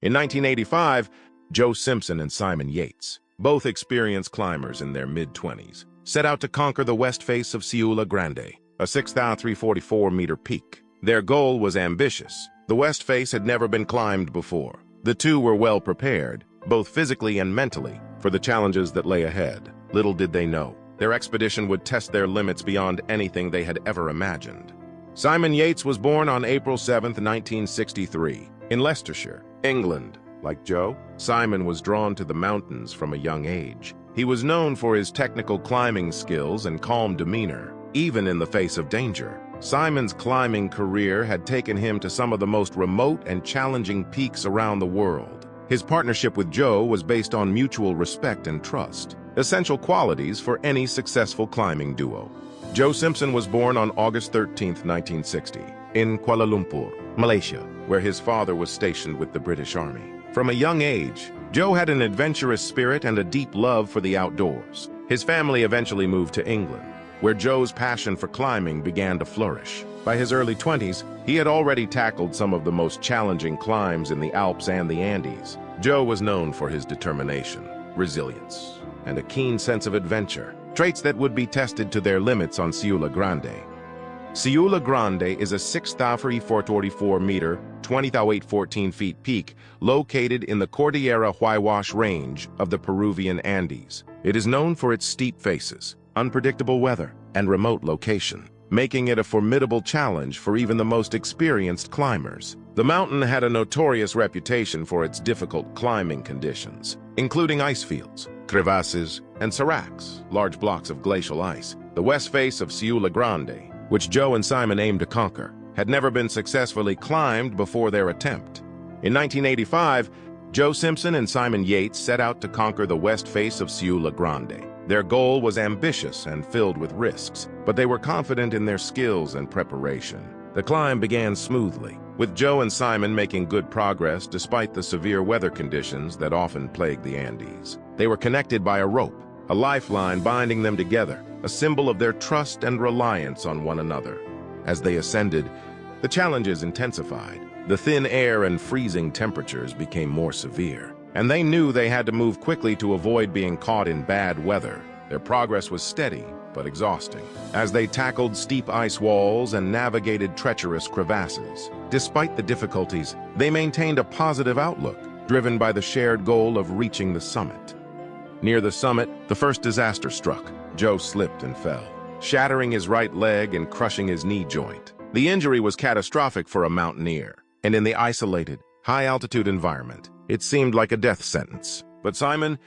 In 1985, Joe Simpson and Simon Yates, both experienced climbers in their mid-20s, set out to conquer the west face of Siula Grande, a 6,344-meter peak. Their goal was ambitious. The west face had never been climbed before. The two were well prepared, both physically and mentally, for the challenges that lay ahead. Little did they know, their expedition would test their limits beyond anything they had ever imagined. Simon Yates was born on April 7, 1963, in Leicestershire, England. Like Joe, Simon was drawn to the mountains from a young age. He was known for his technical climbing skills and calm demeanor, even in the face of danger. Simon's climbing career had taken him to some of the most remote and challenging peaks around the world. His partnership with Joe was based on mutual respect and trust, essential qualities for any successful climbing duo. Joe Simpson was born on August 13, 1960, in Kuala Lumpur, Malaysia, where his father was stationed with the British Army. From a young age, Joe had an adventurous spirit and a deep love for the outdoors. His family eventually moved to England, where Joe's passion for climbing began to flourish. By his early 20s, he had already tackled some of the most challenging climbs in the Alps and the Andes. Joe was known for his determination, resilience, and a keen sense of adventure, traits that would be tested to their limits on Siula Grande. Siula Grande is a 6,344-meter, 20,814 feet peak located in the Cordillera Huayhuash range of the Peruvian Andes. It is known for its steep faces, unpredictable weather, and remote location, making it a formidable challenge for even the most experienced climbers. The mountain had a notorious reputation for its difficult climbing conditions, including ice fields, crevasses, and seracs, large blocks of glacial ice. The west face of Siula Grande, which Joe and Simon aimed to conquer, had never been successfully climbed before their attempt. In 1985, Joe Simpson and Simon Yates set out to conquer the west face of Siula Grande. Their goal was ambitious and filled with risks, but they were confident in their skills and preparation. The climb began smoothly, with Joe and Simon making good progress despite the severe weather conditions that often plagued the Andes. They were connected by a rope, a lifeline binding them together, a symbol of their trust and reliance on one another. As they ascended, the challenges intensified. The thin air and freezing temperatures became more severe, and they knew they had to move quickly to avoid being caught in bad weather. Their progress was steady, but exhausting, as they tackled steep ice walls and navigated treacherous crevasses. Despite the difficulties, they maintained a positive outlook, driven by the shared goal of reaching the summit. Near the summit, the first disaster struck. Joe slipped and fell, shattering his right leg and crushing his knee joint. The injury was catastrophic for a mountaineer, and in the isolated, high-altitude environment, it seemed like a death sentence. But Simon,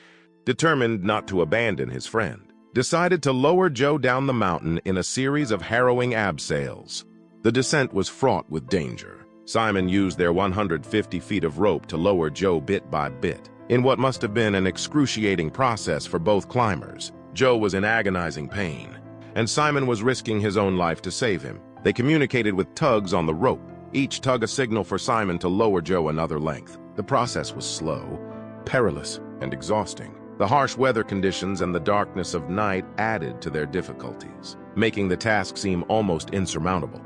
determined not to abandon his friend, decided to lower Joe down the mountain in a series of harrowing abseils. The descent was fraught with danger. Simon used their 150 feet of rope to lower Joe bit by bit, in what must have been an excruciating process for both climbers. Joe was in agonizing pain, and Simon was risking his own life to save him. They communicated with tugs on the rope, each tug a signal for Simon to lower Joe another length. The process was slow, perilous, and exhausting. The harsh weather conditions and the darkness of night added to their difficulties, making the task seem almost insurmountable.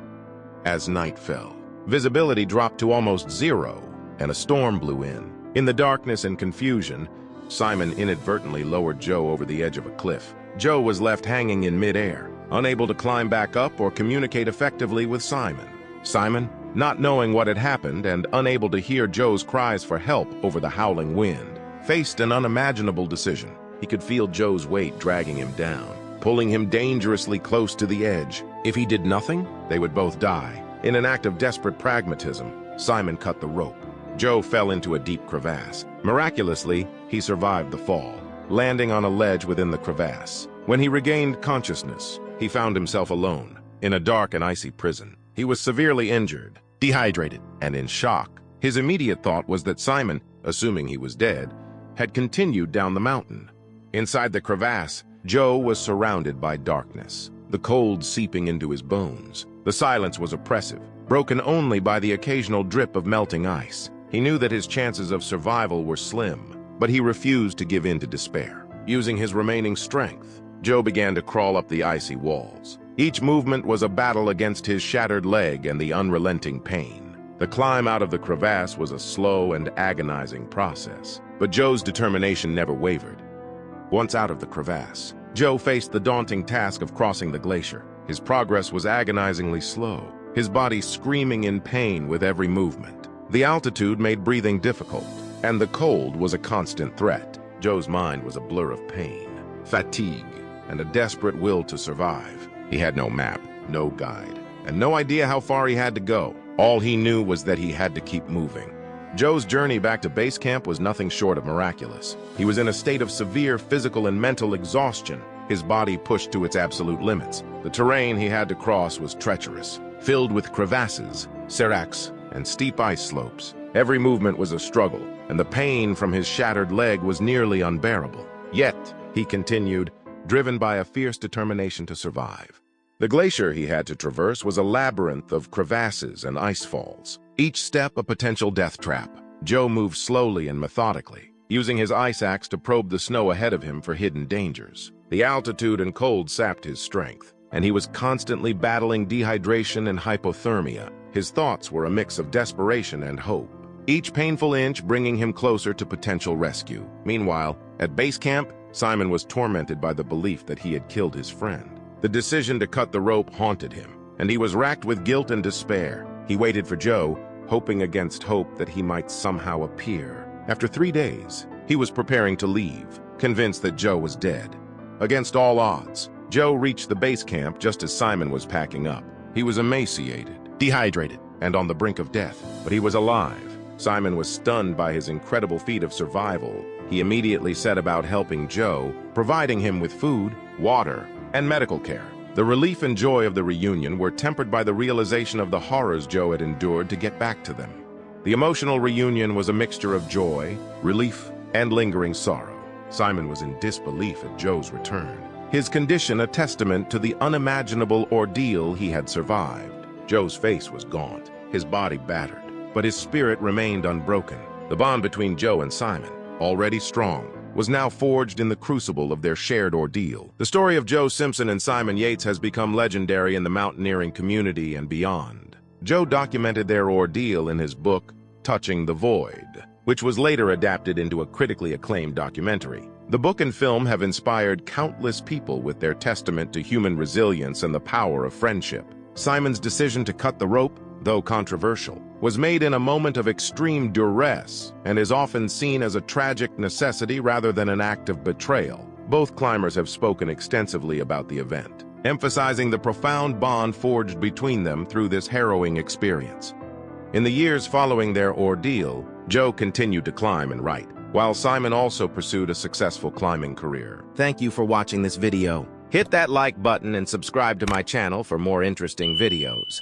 As night fell, visibility dropped to almost zero, and a storm blew in. In the darkness and confusion, Simon inadvertently lowered Joe over the edge of a cliff. Joe was left hanging in midair, unable to climb back up or communicate effectively with Simon. Simon, not knowing what had happened and unable to hear Joe's cries for help over the howling wind, faced an unimaginable decision. He could feel Joe's weight dragging him down, pulling him dangerously close to the edge. If he did nothing, they would both die. In an act of desperate pragmatism, Simon cut the rope. Joe fell into a deep crevasse. Miraculously, he survived the fall, landing on a ledge within the crevasse. When he regained consciousness, he found himself alone, in a dark and icy prison. He was severely injured, dehydrated, and in shock. His immediate thought was that Simon, assuming he was dead, had continued down the mountain. Inside the crevasse, Joe was surrounded by darkness, the cold seeping into his bones. The silence was oppressive, broken only by the occasional drip of melting ice. He knew that his chances of survival were slim, but he refused to give in to despair. Using his remaining strength, Joe began to crawl up the icy walls. Each movement was a battle against his shattered leg and the unrelenting pain. The climb out of the crevasse was a slow and agonizing process, but Joe's determination never wavered. Once out of the crevasse, Joe faced the daunting task of crossing the glacier. His progress was agonizingly slow, his body screaming in pain with every movement. The altitude made breathing difficult, and the cold was a constant threat. Joe's mind was a blur of pain, fatigue, and a desperate will to survive. He had no map, no guide, and no idea how far he had to go. All he knew was that he had to keep moving. Joe's journey back to base camp was nothing short of miraculous. He was in a state of severe physical and mental exhaustion, his body pushed to its absolute limits. The terrain he had to cross was treacherous, filled with crevasses, seracs, and steep ice slopes. Every movement was a struggle, and the pain from his shattered leg was nearly unbearable. Yet, he continued, driven by a fierce determination to survive. The glacier he had to traverse was a labyrinth of crevasses and ice falls, each step a potential death trap. Joe moved slowly and methodically, using his ice axe to probe the snow ahead of him for hidden dangers. The altitude and cold sapped his strength, and he was constantly battling dehydration and hypothermia. His thoughts were a mix of desperation and hope, each painful inch bringing him closer to potential rescue. Meanwhile, at base camp, Simon was tormented by the belief that he had killed his friend. The decision to cut the rope haunted him, and he was racked with guilt and despair. He waited for Joe, hoping against hope that he might somehow appear. After 3 days, he was preparing to leave, convinced that Joe was dead. Against all odds, Joe reached the base camp just as Simon was packing up. He was emaciated, dehydrated, and on the brink of death, but he was alive. Simon was stunned by his incredible feat of survival. He immediately set about helping Joe, providing him with food, water, and medical care. The relief and joy of the reunion were tempered by the realization of the horrors Joe had endured to get back to them. The emotional reunion was a mixture of joy, relief, and lingering sorrow. Simon was in disbelief at Joe's return, his condition a testament to the unimaginable ordeal he had survived. Joe's face was gaunt, his body battered, but his spirit remained unbroken. The bond between Joe and Simon, already strong, was now forged in the crucible of their shared ordeal. The story of Joe Simpson and Simon Yates has become legendary in the mountaineering community and beyond. Joe documented their ordeal in his book, Touching the Void, which was later adapted into a critically acclaimed documentary. The book and film have inspired countless people with their testament to human resilience and the power of friendship. Simon's decision to cut the rope, though controversial, was made in a moment of extreme duress and is often seen as a tragic necessity rather than an act of betrayal. Both climbers have spoken extensively about the event, emphasizing the profound bond forged between them through this harrowing experience. In the years following their ordeal, Joe continued to climb and write, while Simon also pursued a successful climbing career. Thank you for watching this video. Hit that like button and subscribe to my channel for more interesting videos.